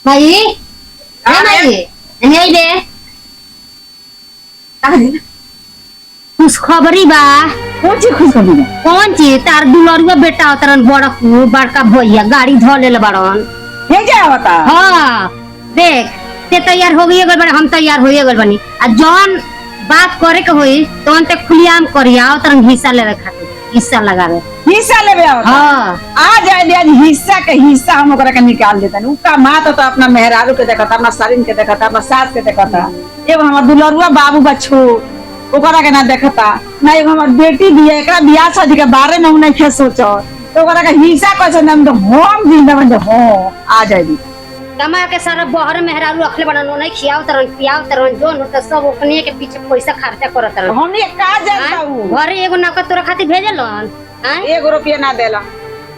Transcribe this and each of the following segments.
भाई है भाई नहीं दे खुशखबरी बा। कौन सी खुशखबरी बा? कौन चीज तार दुलरुआ बेटा उतरन बड़का भैया गाड़ी धो ले बड़न। ये क्या होता? हाँ देख ते तैयार हो गई बड़े हम तैयार हो गए बनी आ जौन बात करे के होई तो ते खुलियाम करिया उतरन हिस्सा लेवे खातिर हिस्सा लगावे हिस्सा लेवे आवता। हाँ आ जाए दे आज हिस्सा के हिस्सा हम ओकरा के निकाल देता नु का मां तो अपना मेहरारू के देखता अपना सरीन के देखता अपना सास के देखता एगो हमर दुलरुआ बाबू बच्चो ओकरा के ना देखता ना एगो हमर बेटी भी है एकरा बियाह शादी के बारे में नहीं खे सोचो तो ओकरा के हिस्सा कैसे नाम तो हम जिंदा बन हो आ जाए दी कमा के सारा बहर मेहरारू रखले बनन नहीं खियाव तरन पियाव तरन जो न सब ओकनी के पीछे पैसा खर्चा करत रहन। हमनी का जानता हूं घरे एगो नौकर तोरा खातिर भेजलन हां 1 रुपया ना देला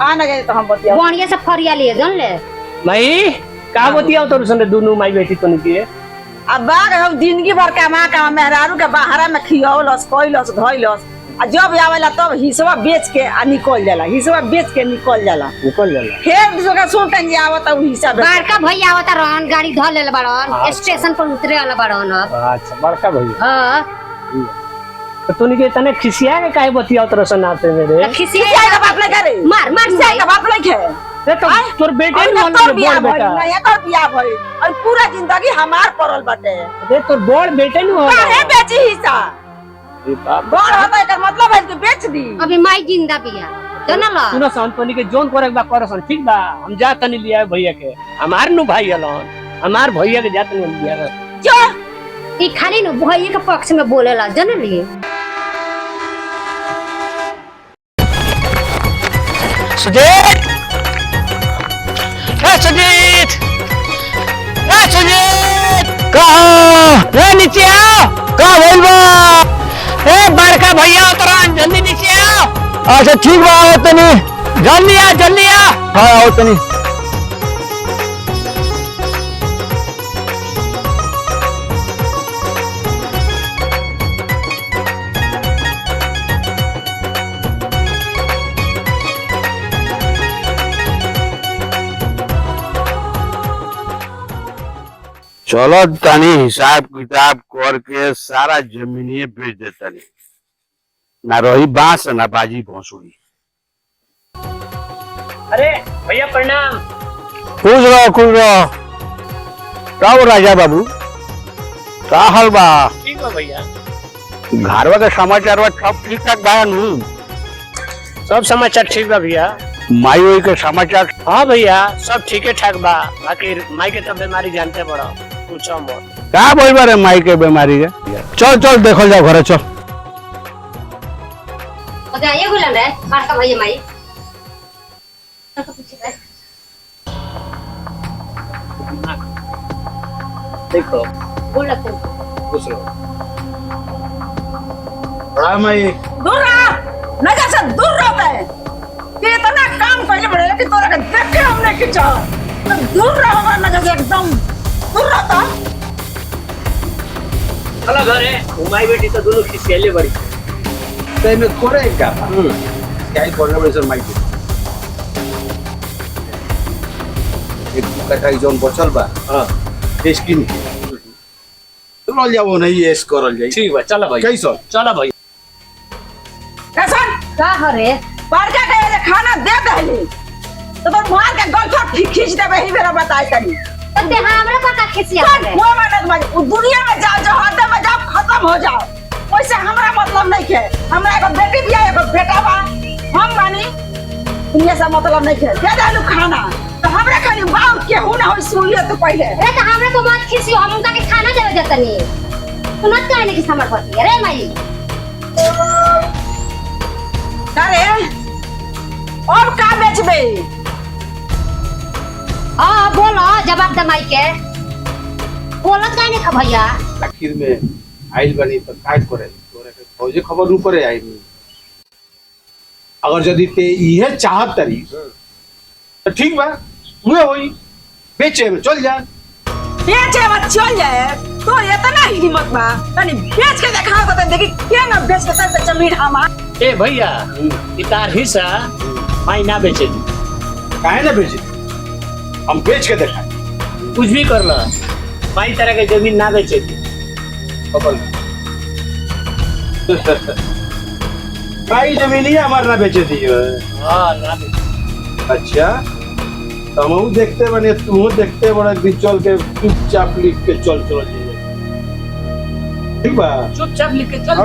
आ ना गए तो हम बतिया बढ़िया से फरिया लिए जन ले माई का बतिया तो सुन दोनों माई बेटी तो नहीं अब बाग हम जिंदगी भर का मेहरारू के बाहरा में खियौलस कोइलस धइलस आ जब आवेला तब हिस्सा बेच के आ निकल जाला हिस्सा बेच के निकल जाला फिर दूसरा का सुन तंग आवत उ हिस्सा बड़का भैया आवत रहन गाड़ी धो ले बड़न स्टेशन पर उतरे वाला बड़न। अच्छा बड़का भैया हां तो तूनी के तने खिसिया के काहे बतिया तो रसन आते मेरे खिसिया का बात नहीं करे मार से का बात नहीं है रे तो तोर बेटे ने तोर बियाह बोल बेटा नहीं कर बियाह भई और पूरा जिंदगी हमार पड़ल बाटे रे तोर बोल बेटे ने हो काहे बेची हिस्सा रे बाप बोल होता एकर मतलब है कि बेच दी अभी माई जिंदा बिया जानला सुनो संतोनी के जोन करे बा करसन ठीक बा हम जा तनी लिया भैया के हमार नु भाई हलन हमार भैया के जात नहीं लिया जो ई खाली नु भैया के पक्ष में बोलेला जानली सुजीत सुजीत सुजीत कहाँ रे नीचे आओ कहाँ बोल बा ए बड़का भैया उतरन जल्दी नीचे आओ। अच्छा ठीक बा आओ तनी जल्दी आ हाँ आओ तनी चलो तनी हिसाब किताब करके सारा जमीनिए बेच देता ना रही बांस ना बाजी भोसुड़ी। अरे भैया प्रणाम। खुश रहो का हो राजा बाबू का हाल बा? ठीक बा भैया घरवा के समाचार वा सब ठीक ठाक बा नु? सब समाचार ठीक बा भैया। माई वही के समाचार? हाँ भैया सब ठीक ठाक बा बाकी माई के तो बीमारी जानते बड़ा पूछो मत का बोल बारे माई के बीमारी के? चल देखल जाओ घरे चल। ओदा ये गुलन रे बड़का भैया माई तो पूछे गए देखो बोल रखो खुश रहो। बड़ा माई दूर रह नजर से दूर रहता है कि इतना काम करने पड़े कि तोरा के देख के हमने खींचा तो दूर रहो हमारा नजर से एकदम दूर रहता। चलो घरे माई बेटी तो दोनों खिसियाले बड़ी ते में कोरे का क्या ही करने बड़े सर माई के एक कटाई जोन बचल बा। हां स्किन तो जाओ नहीं एस करल जाई। ठीक बा चलो भाई कैसो चलो भाई कैसन का हरे बड़का के खाना दे दहली तो मार के गलफा खींच देबे ही मेरा बताई तनी ते हमरा पर का खिसिया रे वो मेहनत में उस दुनिया में जाओ जो हद में जाओ खत्म हो जाओ वैसे हमरा मतलब नहीं है हमरा एगो बेटी भी है एगो बेटा बा हम मानी दुनिया से मतलब नहीं है दे दे खाना तो हमरा खाली बाप के हो ना हो सुनिए तो पहले रे तो हमरा को मत खिसियो हम उनका के खाना देवे जतनी सुनत काहे नहीं कि समर पति रे माई अरे और का बेचबे? हां बोलो जवाब दे माई के बोलत काहे नहीं भैया आखिर में आइल बनी तो काट करे तोरे के फौजी खबर ऊपर आई अगर जदी ते इहे चाहत तरी तो ठीक बा हुए होई बेचे में चल जा बेचे मत चल जाए तो इतना हिम्मत बा तनी बेच के दिखा तो देखी के ना बेच के तब जमीन हमार ए भैया इतार हिस्सा माई ना बेचे काहे ना बेचे हम बेच के दिखाए कुछ भी कर ला भाई तरह के जमीन ना बेचे पकड़ भाई जमीन ही हमारे ना बेचे दी हाँ ना बेचे अच्छा हम देखते बने तू देखते बड़े दिन चल के चुपचाप लिख के चल चल जाइए ठीक बा चुपचाप लिख के चल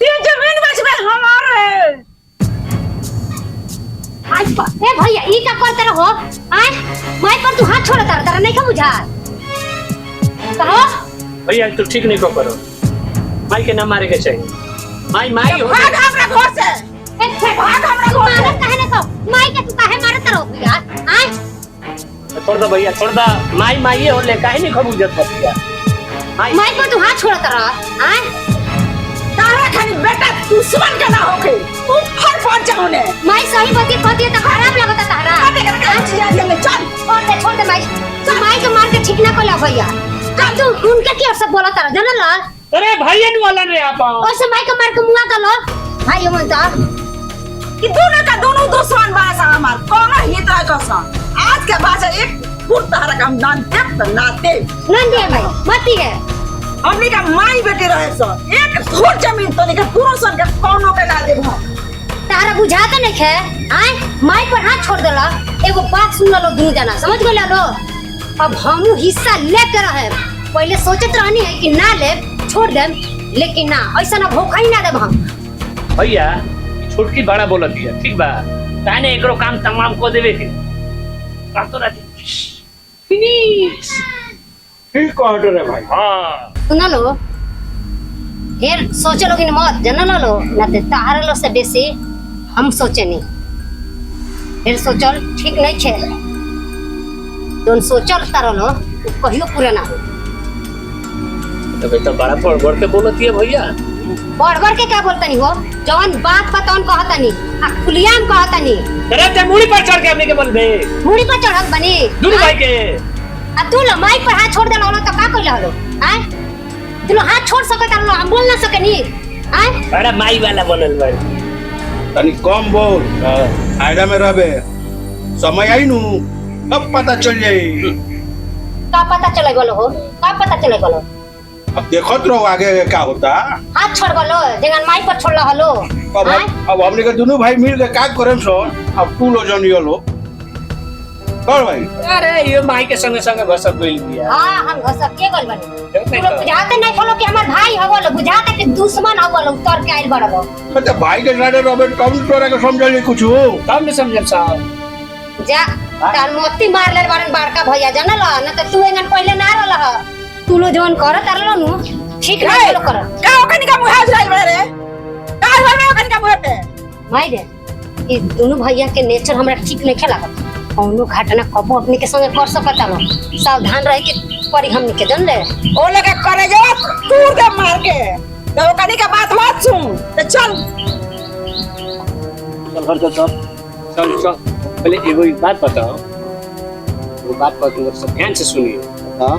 ये जमीन बेच में हमारे आज ए भैया ई का करते रहो आय माई पर तू हाथ छोड़ता रह तारा नहीं का बुझा कहो भैया तू ठीक नहीं को करो माई के ना मारे के चाहिए माई माई हो भाग हमरा घर से ए भाग हमरा को मारत काहे न तो माई के तू काहे मारत रहो भैया आय छोड़ दो भैया छोड़ दो माई माई हो ले काहे नहीं खबू जत भैया माई पर तू हाथ छोड़ता रह आय तारा खाली बेटा दुश्मन के ना होके तू फर फर जाओने माई सही बती कहती तो खराब लगता तारा अबे कर के चिया के चल छोड़ दे माई तो माई के मार के ठीक ना कोला भैया अब तू उनके की सब बोला तारा जानल अरे भैया नु वाला रे आप और से माई के मार के मुआ कर लो भाई हो मन कि दोनों का दोनों दुश्मन बासा हमार कौन हित रह जसा आज के बाद से एक फुट तारा का हम दान देख ना दे नंदी है भाई मती है हमनी का माई बेटी रहे सो एक फुट जमीन तो निका पुरुषन के कौनो के ना देबो तारा बुझाते नहीं है आय माई पर हाथ छोड़ देला एगो बात सुन लो दुनु जना समझ गइला लो अब हमू हिस्सा लेके रहे पहले सोचत रहनी है कि ना ले छोड़ दे लेकिन ना ऐसा ना भूखा ही ना देब हम भैया छोटकी बड़ा बोलत दिया ठीक बा ताने एकरो काम तमाम को देवे के काम तो रहती फिनिश ठीक कहते रे भाई हां सुना लो फिर सोचे लोग मत जाना लो ना ते तारे लो से बेसी हम सोचे नहीं फिर सोचल ठीक नहीं छे दोन सोचल तारो लो कहियो पूरा ना हो तो बड़ा बड़ के बोलत है भैया बढ़ के क्या बोलता नहीं हो जवन बात पतौन कहता नहीं आ खुलियाम कहता नहीं अरे ते मुड़ी पर चढ़ के हमने के बोल दे मुड़ी पर चढ़ल बनी दुनु भाई के आ तू लो माइक पर हाथ छोड़ देला तो का कइला हलो हैं तू लो हाथ छोड़ सकत लो हम बोल ना सकेनी हैं बड़ा माई वाला बनल बाड़ी तनी कम बोल आयडा में रहबे समय आई नु अब पता चल जाई का पता चले गलो हो का पता चले गलो अब देखत रहो आगे क्या होता हाथ छोड़ गलो जगन माइक पर छोड़ला हलो अब हमने के दोनों भाई मिल के का करेम सो अब तू लो जनियो लो कर भाई अरे ये माई के संगे संगे भसक गइल बिया हां हम घसक के गल बनी तू लोग बुझाते नहीं खोलो कि हमार भाई हवो लो बुझाते कि दुश्मन हवो लो उतर के आइल बड़लो तो भाई के साथे रॉबर्ट कम तोरा के समझली कुछ तब नहीं समझल साहब जा तार मोती मार ले बारन बड़का भैया जानल न त तू एंगन पहले ना रहल ह तू लो जोन कर तारलो नु ठीक ना लो कर का ओकनी का मुहा जुराइल बड़े रे का घर में ओकनी का मुहा पे भाई रे ई दोनों भैया के नेचर हमरा ठीक नहीं खेला कौनो घटना कबो अपने के संगे कर सकता लो सावधान रह के परी हमनी के जन ले ओ लगे करे जो तू दे मार के तो ओकनी का बात मत सुन तो चल चल पहले एगो एक बात बताओ वो बात पर सब ध्यान से सुनिए हां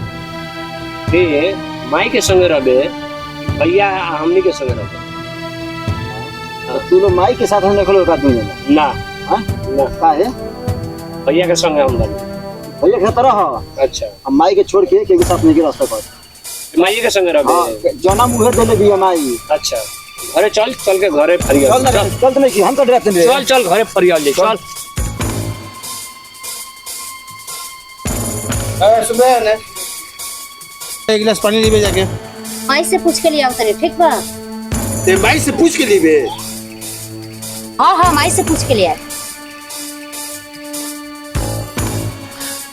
ते माई के संगे रहबे भैया हमनी के संगे रहबे तो तू लोग माई के साथ हम रखलो का तू ना हां ना का है भैया के संगे हम रहबे भैया के तरह ह अच्छा हम माई के छोड़ के साथ नहीं के रास्ता पर माई के संगे रहबे हां जना मुहे देले भी माई अच्छा घरे चल चल के घरे फरियाल चल तो नहीं कि हम तो डरते नहीं चल चल घरे फरियाल ले चल सुबह ने एक गिलास पानी लीबे जाके माई से पूछ के लिए आओ तनी ठीक बा ते भाई से पूछ के लीबे हां माई से पूछ के लिए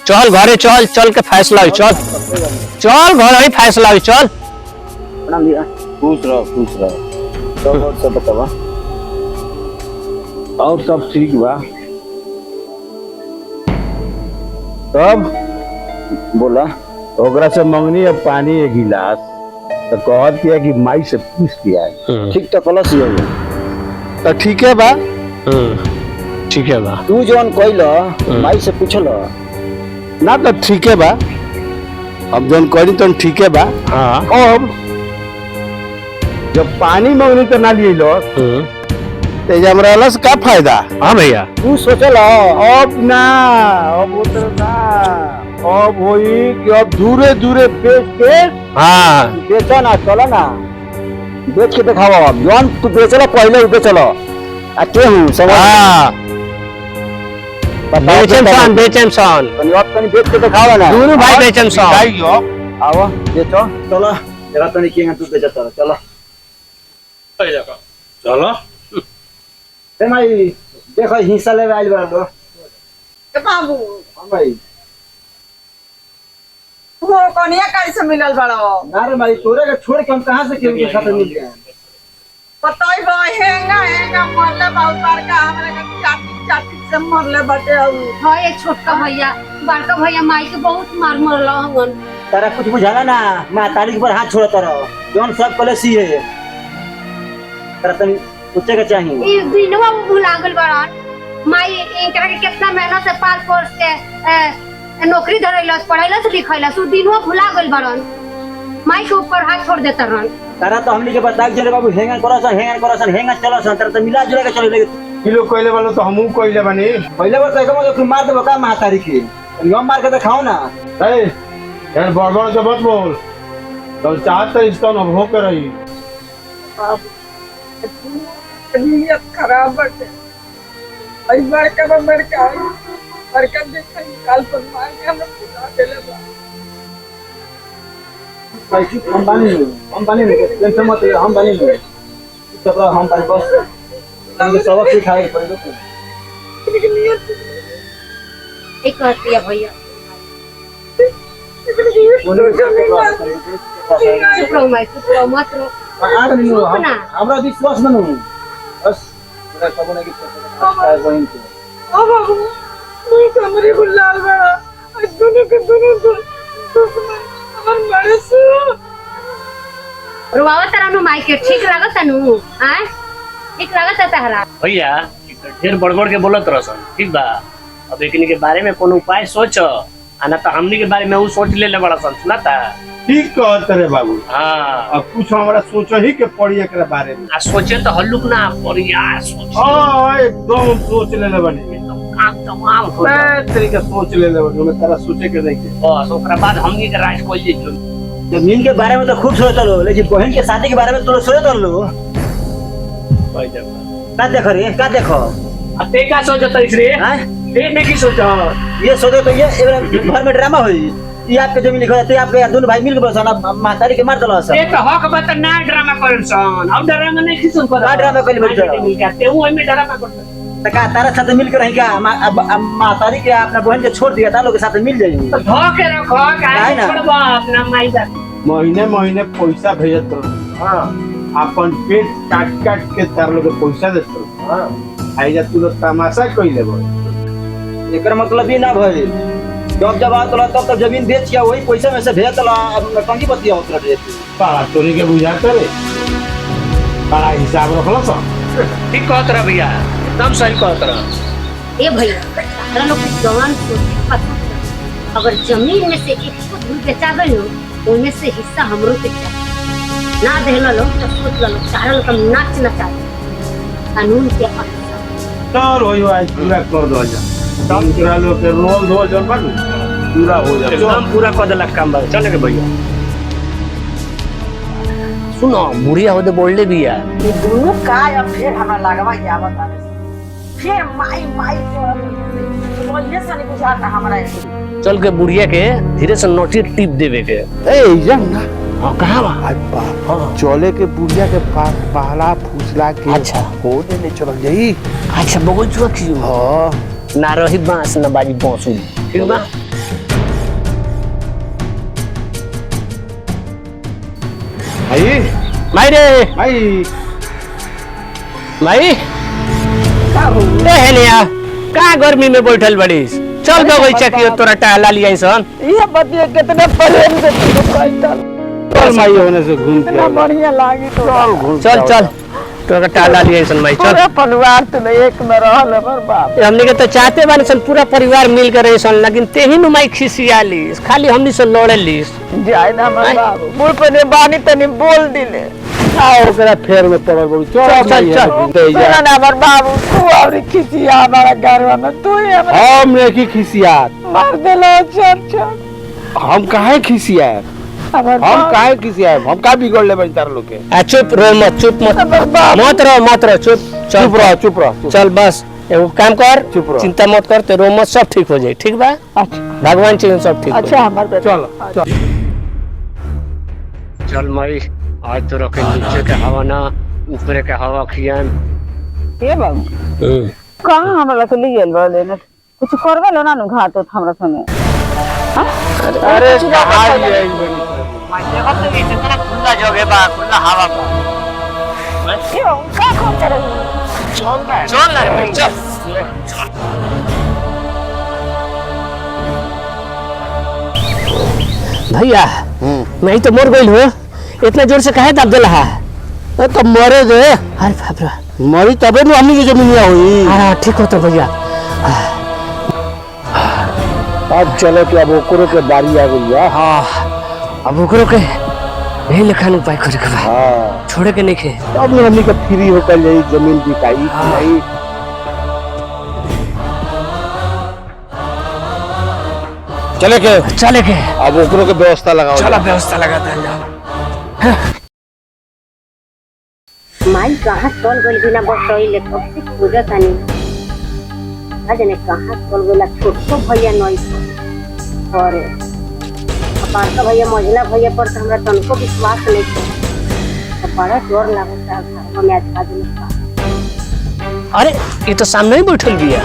चल घरे चल चल के फैसला हो चल चल घर ही फैसला हो चल प्रणाम भैया खुश रहो सब बतावा और सब ठीक बा तब बोला ओकरा से मंगनी अब पानी एक गिलास तो कहत किया कि माई से पूछ किया ठीक तो कलस ही हो तो ठीक है बा ठीक है बा तू जोन कइलो माई से पूछलो ना तो ठीक है बा अब जोन करी तो ठीक है बा हां अब जब पानी मंगनी तो ना लिए लो तेज हमरा से का फायदा? हाँ भैया तू सोचल अब ना, अब उतर ना, अब होई कि अब दूरे दूरे बेच के हाँ बेचा ना, चलो ना बेच के दिखाओ। अब जौन तू बेचलो पहले उ बेचलो आ के हूं समझ? हाँ बेचम सन तनी अब तनी बेच के दिखाओ ना। दोनों भाई बेचम सन। आओ बेचो, चलो जरा तनी के तू बेचा, चलो चलो ए भाई देखो हिस्सा ले आइल बा लो। ए बाबू हां भाई वो कनिया काई से मिलल बड़ो? ना रे भाई, तोरे के छोड़ के हम कहां से केहू के साथ मिल गए? पताई बा हेंगा मरले बहुत बड़का, हमरे के चाटी से मरले बटे। हाँ ये छोटका भैया बड़का भैया माई के बहुत मार मरल हमन। तारा कुछ बुझाला ना, मां तारीख पर हाथ छोड़त रहो, जौन सब कलेसी है तारा तनी सोचे के चाहिए। ई दिनवा भुला गल बड़न माई इनकरा के कितना मेहनत से पाल पोस के नौकरी धरैलस, पढ़ैलस, लिखैलस, उ दिनवा भुला गल बड़न। माई के ऊपर हाथ छोड़ देता रहन। तारा तो हमनी के बता के चले बाबू, हेंगा चलसन तारा तो मिला जुला के चले लगे। किलो कोइले वाला तो हमहू कोइले बनी। पहले बार तो एकदम फिर मार देबो का मां तारीख के, हम मार के दिखाओ ना। ए यार बड़बड़ के मत बोल, तो चाहत इसका न हो के रही। नियत खराब बटे। आई बड़का देखा निकाल पर मार के हम पूरा देले बा। पैसे हम बानी नहीं टेंशन मत ले, हम बानी नहीं सब हम बानी बस हमके सबक सिखाए पड़ेगा। एक कहतिया भैया चुप रहो माई, चुप रहो, मत रो। हमरा विश्वास न हो बस मेरा सब नहीं कि वहीं के ओ बाबू तू कमरे गुलाल बड़ा दोनों के दुश्मन हमर बड़े से रुआवा तरनु माई के ठीक लागत नु? हां ठीक लागत तहरा? भैया ढेर बड़बड़ के बोलत रहसन, ठीक बा? अब एकनी के बारे में कोनो उपाय सोच, आना तो हमनी के बारे में उ सोच ले बड़ा सन, सुना था? ठीक कहत रे बाबू। हाँ अब कुछ हमरा सोचो ही के पड़ी एकरा बारे में। आ सोचे तो हल्लुक ना पड़ी यार, सोच हां एकदम सोच लेले बनी, काम तमाम हो जाए। मैं तरीका सोच लेले बनी, मैं तेरा सोचे के नहीं के। बस ओकरा बाद हमनी के राज कोई जो जमीन के बारे में तो खूब सोचत लो, लेकिन बहन के शादी के बारे में तो सोचत लो भाई जब का देखो रे, का देखो अते का सोचत रे? हां ते में की सोचो? ये सोचो तो ये घर में ड्रामा होई। ये आपके जमीन लिखो जाते, आपके दोनों भाई मिल के बसना मातारी के मार दलो सब। ते तो हक बत ना ड्रामा करन सन, अब ड्रामा नहीं किसन कर। का ड्रामा कइल बैठ जाओ? ते उ में ड्रामा करत तका तारा साथ मिल के रही क्या मातारी के अपना बहन के छोड़ दिया, तालो के साथ मिल जाएंगे। तो धोके रखो काहे ना। छोड़बा अपना माई बाप। महीने महीने पैसा भेजत रहो। हां अपन पेट काट के तार लोग पैसा देत रहो। हां आइजा तू लोग तमाशा कइले बो। एकर मतलब ही ना भई जब आतला तब तक जमीन बेच के वही पैसा में से भेजतला टंकी बतिया उतर देती। पाला तोरी के बुझाते रे, बड़ा हिसाब रखलो सा। ठीक कहत रह भैया, एकदम सही कहत रह। ए भैया तारा लोग के जवान सोच पता, अगर जमीन में से एक फुट भी बेचा गइल ओमे से हिस्सा हमरो के चाहिए। ना देहला लोग तो सोच लो तारा लोग हम नाच नचा कानून के अनुसार। चल होई आज पूरा कर दो जा। तब तोरा लोग के रोल दो जन बन पूरा हो जाए। एकदम पूरा कर देलक काम बा। चले के भैया सुनो बुढ़िया होदे बोलले बिया। ये दोनों का या फिर हमरा लागवा क्या बता फिर माई तो ये से नहीं बुझाता हमरा ऐसे। चल के बुढ़िया के धीरे से नोटी टिप देवे के। ए जम ना हां कहां बा? आज बा चले के बुढ़िया के पास पहला फुसला के अच्छा हो ने चल जाई। अच्छा बगोचवा क्यों? हां ना रही बांस ना बाजी बांसुरी, ठीक बा? आई माई रे आई माई ए हेलिया का गर्मी में बैठल बड़ीस? चल बगीचा की तोरा टहला लिया सन। ये बतिया कितने प्रेम से तू कहता चल माई होने से घूम के कितना बढ़िया लागी तो चल घूम चल चल तोरा टहला लिया सन माई। चल पूरा परिवार तो एक में रहल हमर बाप। हमनी के तो चाहते बानी सन पूरा परिवार मिल के रहे सन, लेकिन तेही नु माई खिसियाली खाली हमनी से लड़े लीस। जाय ना हमर बाबू मुंह पे ने बानी तनी बोल दिले आओ करा फेर में पड़ल बड़ी चल चल चल सुना ना हमार बाबू तू और खिसिया हमारा घर में तू ही हमरा हम ने की खिसियात मार देलो चल हम काहे खिसियात हमार हम काहे खिसियात हम का बिगड़ ले तार लोग के चुप रो मत चुप मत मत रहो चुप चुप रह चल बस एगो काम कर चुप रहो। चिंता मत कर ते रो मत सब ठीक हो जाए ठीक बा अच्छा भगवान चाहिए सब ठीक हो अच्छा हमार बेटा चल चल चल माई आज तो रखे नीचे के हवा ना ऊपर के हवा खियान ए बाबू कहां हमरा के लिए गेल लेने कुछ करबे लो ना घाट होत हमरा संगे अरे कहां ये मैं देखो तो इतना खुला जगह बा खुला हवा बा क्यों का कौन करे चल ना रे चल भैया मैं तो मर गई हूँ इतना जोर से कहे दाब दिला है तो मरे दे अरे बाप रे मरी तबे न हमनी के जमीनिया हुई हाँ ठीक हो तो भैया अब चलो कि अब ओकरो के बारी आ गई है हाँ अब ओकरो के यही लेखन उपाय करे के बा हां छोड़े के नहीं खे अब न हमनी के फ्री होकर यही जमीन बिकाई नहीं चले के अब ओकरो के व्यवस्था लगाओ चलो व्यवस्था लगाता है माई कहाँ चल गई बिना बसइले कब से खोजत आनी आज ने कहाँ चल गइला छोटो भैया नई और बड़का भैया मझला भैया पर तो हमरा तनको विश्वास नहीं था तो बड़ा डर लागता घर में आज काज नहीं अरे ये तो सामने ही बैठल बिया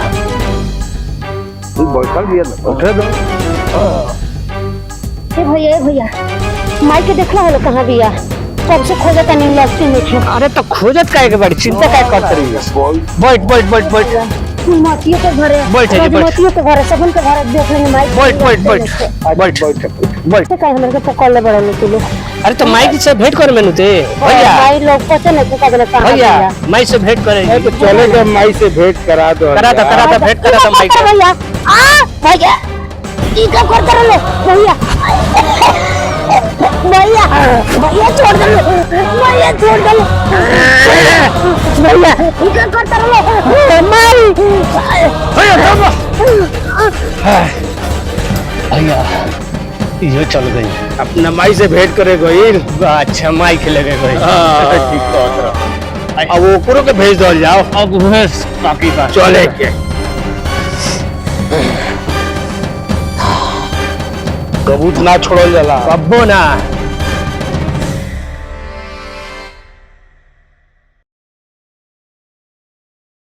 तू बैठल बिया ना उठे दो ए भैया माई के देखला हलो कहाँ बिया कब से खोजत आनी लस्सी में छे अरे तो खोजत काहे के बड़ी चिंता काहे करत रही है बैठ मतियो के घरे बैठ जा, बैठ। मतियो के घरे सबन के घरे देख लेंगे माई बैठ से काहे हमरे के पकड़ ले बड़े तू लोग अरे तो माई से भेंट कर मेनू ते भैया माई लोग पता नहीं का गलत कहां भैया भैया माई से भेंट करे तो चले के माई से भेंट करा दो करा दो भेंट करा दो माई से भैया आ भैया ई का कर रहे भैया भैया भैया छोड़ दे भैया छोड़ दे भैया ई का कर रहे माई भैया ये चल गई अपना माई से भेंट करे गई अच्छा माई के लगे गई ठीक कहत रहो अब ओकरो के भेज दो जाओ अब बाकी बात चले के कबूत ना छोड़ल जाला कब्बो ना